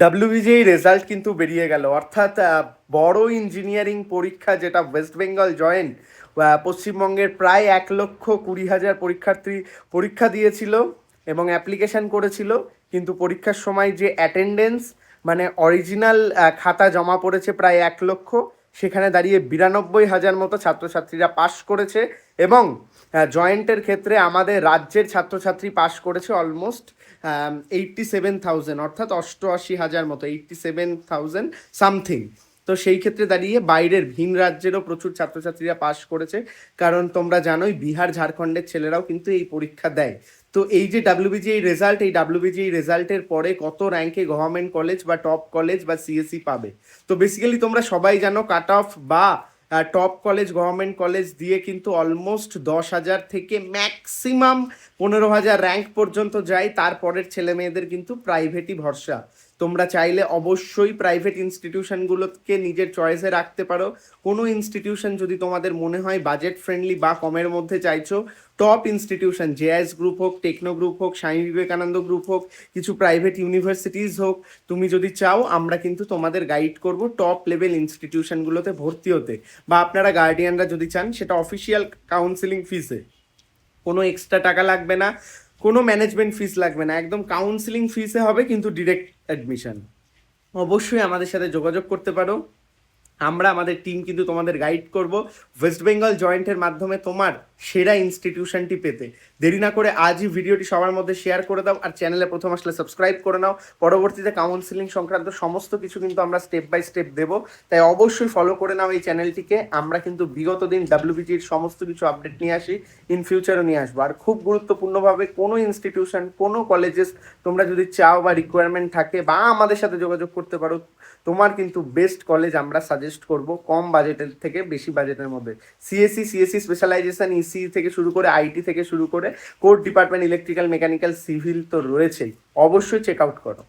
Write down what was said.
ডাব্লিউবিজিএই result কিন্তু বেরিয়ে গেল, অর্থাৎ বড় ইঞ্জিনিয়ারিং পরীক্ষা যেটা ওয়েস্ট বেঙ্গল জয়েন্ট পশ্চিমবঙ্গের প্রায় 1,20,000 পরীক্ষার্থী পরীক্ষা দিয়েছিল এবং অ্যাপ্লিকেশান করেছিল, কিন্তু পরীক্ষার সময় যে অ্যাটেন্ডেন্স মানে অরিজিনাল খাতা জমা পড়েছে প্রায় 1,00,000, সেখানে দাঁড়িয়ে 92,000 মতো ছাত্রছাত্রীরা পাশ করেছে। এবং জয়েন্টের ক্ষেত্রে আমাদের রাজ্যের ছাত্রছাত্রী পাশ করেছে অলমোস্ট 87,000, অর্থাৎ 88,000 মতো, 87,000 সামথিং। তো সেই ক্ষেত্রে দাঁড়িয়ে বাইরের ভিন রাজ্যেরও প্রচুর ছাত্রছাত্রীরা পাশ করেছে, কারণ তোমরা জানোই বিহার ঝাড়খণ্ডের ছেলেরাও কিন্তু এই পরীক্ষা দেয়। তো এই যে ডাব্লিউবিজিএই রেজাল্ট, এই ডাব্লিউবিজিএই রেজাল্টের পরে কত র্যাঙ্কে গভর্নমেন্ট কলেজ বা টপ কলেজ বা সিএসসি পাবে। তো বেসিক্যালি তোমরা সবাই জানো কাট অফ বা টপ কলেজ গভর্নমেন্ট কলেজ দিয়ে কিন্তু অলমোস্ট 10,000 থেকে ম্যাক্সিমাম 15,000 র্যাঙ্ক পর্যন্ত যায়। তারপরের ছেলে মেয়েদের কিন্তু প্রাইভেটই ভরসা। তোমরা চাইলে অবশ্যই প্রাইভেট ইনস্টিটিউশনগুলোকে নিজের চয়েসে রাখতে পারো। কোনো ইনস্টিটিউশন যদি তোমাদের মনে হয় বাজেট ফ্রেন্ডলি বা কমের মধ্যে চাইছো, টপ ইনস্টিটিউশন জেএস গ্রুপ হোক, টেকনো গ্রুপ হোক, স্বামী বিবেকানন্দ গ্রুপ হোক, কিছু প্রাইভেট ইউনিভার্সিটিস হোক, তুমি যদি চাও আমরা কিন্তু তোমাদের গাইড করব টপ লেভেল ইনস্টিটিউশনগুলোতে ভর্তি হতে। বা আপনারা গার্ডিয়ানরা যদি চান, সেটা অফিসিয়াল কাউন্সিলিং ফিসে, কোনো এক্সট্রা টাকা লাগবে না, কোনো ম্যানেজমেন্ট ফিস লাগবে না, একদম কাউন্সিলিং ফিসে হবে, কিন্তু ডিরেক্ট অ্যাডমিশন। অবশ্যই আমাদের সাথে যোগাযোগ করতে পারো, আমরা আমাদের টিম কিন্তু তোমাদের গাইড করব ওয়েস্ট বেঙ্গল জয়েন্টের মাধ্যমে তোমার সেরা ইনস্টিটিউশনটি পেতে। দেরি না করে আজই ভিডিওটি সবার মধ্যে শেয়ার করে দাও, আর চ্যানেলে প্রথম আসলে সাবস্ক্রাইব করে নাও। পরবর্তীতে কাউন্সিলিং সংক্রান্ত সমস্ত কিছু কিন্তু আমরা স্টেপ বাই স্টেপ দেবো, তাই অবশ্যই ফলো করে নাও এই চ্যানেলটিকে। আমরা কিন্তু বিগত দিন ডাব্লিউবিজির সমস্ত কিছু আপডেট নিয়ে আসি, ইন ফিউচারও নিয়ে আসবো। আর খুব গুরুত্বপূর্ণভাবে কোনো ইনস্টিটিউশন, কোনো কলেজেস তোমরা যদি চাও বা রিকোয়ারমেন্ট থাকে বা আমাদের সাথে যোগাযোগ করতে পারো, তোমার কিন্তু বেস্ট কলেজ আমরা সাজেস্ট করব কম বাজেটের থেকে বেশি বাজেটের মধ্যে। সিএসসি স্পেশালাইজেশন, ইসি থেকে শুরু করে আইটি থেকে শুরু করে core department, electrical, mechanical, civil তো রয়েছেই, অবশ্যই চেক আউট করো।